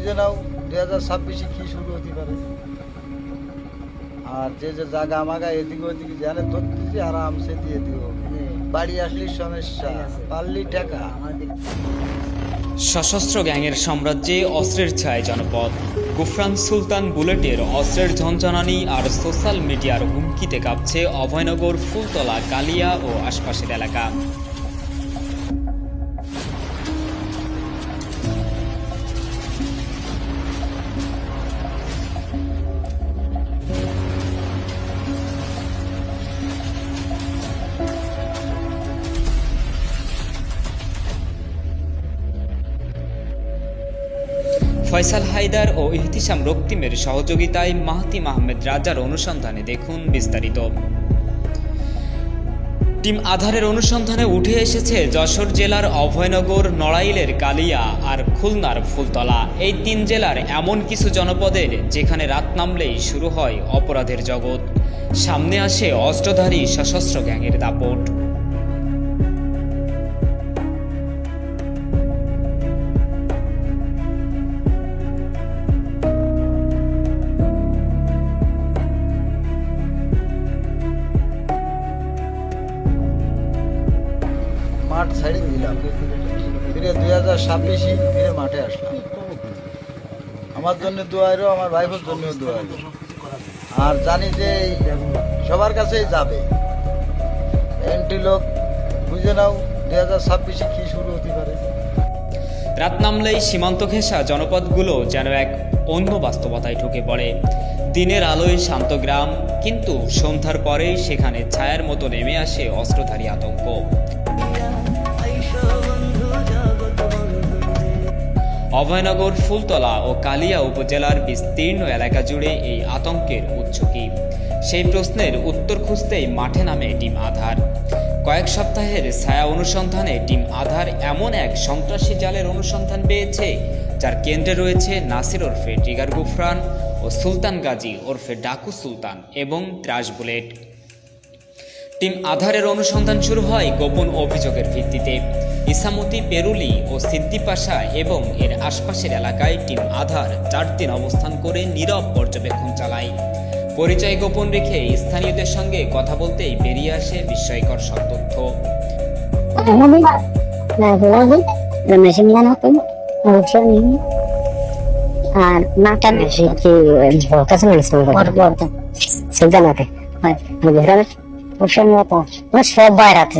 বুঝে নাও 2026 কি শুরু হতে পারে। আর যে যে জায়গা আমাগা এদিকে ওদিকে জানে ধরতেছি আরামসে দিয়ে দিব। বাড়ি আসলে সমস্যা, পারলি টাকা। সশস্ত্র গ্যাংয়ের সাম্রাজ্যে অস্ত্রের ছায় জনপদ। গুফরান সুলতান বুলেটের অস্ত্রের ঝনঝনানি আর সোশ্যাল মিডিয়ার হুমকিতে কাঁপছে অভয়নগর, ফুলতলা, কালিয়া ও আশপাশের এলাকা। ফয়সাল হায়দার ও ইহতিসাম রক্তিমের সহযোগিতায় মাহতিম আহমেদ রাজার অনুসন্ধানে দেখুন বিস্তারিত। টিম আধারের অনুসন্ধানে উঠে এসেছে যশোর জেলার অভয়নগর, নড়াইলের কালিয়া আর খুলনার ফুলতলা, এই 3 জেলার এমন কিছু জনপদের যেখানে রাত নামলেই শুরু হয় অপরাধের জগৎ। সামনে আসে অস্ত্রধারী সশস্ত্র গ্যাংয়ের দাপট। মাঠ ছেড়ে দিলাম, ফিরে 2026 ফিরে মাঠে আসলাম। আমার জন্য দোয়ারও, আমার ভাইবোর জন্য দোয়ারও। আর জানি যে সবার কাছেই যাবে এন্ট্রি লোক। বুঝে নাও 2026 কি শুরু হতে পারে। রাত নামলেই সীমান্ত ঘেঁষা জনপদগুলো যেন এক অন্য বাস্তবতায় ঢুকে পড়ে। দিনের আলোয় শান্ত গ্রাম, কিন্তু সন্ধ্যার পরেই সেখানে ছায়ার মতো নেমে আসে অস্ত্রধারী আতঙ্ক। অভয়নগর, ফুলতলা ও কালিয়া উপজেলার বিস্তীর্ণ এলাকা জুড়ে এই আতঙ্কের উৎস কি? সেই প্রশ্নের উত্তর খুঁজতেই মাঠে নামে টিম আধার। কয়েক সপ্তাহের ছায়া অনুসন্ধানে টিম আধার এমন এক সন্ত্রাসী জালের অনুসন্ধান পেয়েছে যার কেন্দ্রে রয়েছে নাসির ওরফে ট্রিগার গুফরান ও সুলতান গাজী ওরফে ডাকু সুলতান এবং ত্রাস বুলেট। টিম আধারের অনুসন্ধান শুরু হয় গোপন অভিযোগের ভিত্তিতে। ইসামতি, পেরুলি ও সিদ্দি পাশা এবং এর আশপাশের এলাকায় টিম আধার 4 দিন অবস্থান করে নীরব পর্যবেক্ষণ চালায়। পরিচয় গোপন রেখে স্থানীয়দের সঙ্গে কথা বলতেই বেরিয়ে আসে বিস্ময়কর সব তথ্য। আর নাটা বেশি কি কাছে সুলতানাকে সব বাইরে আছে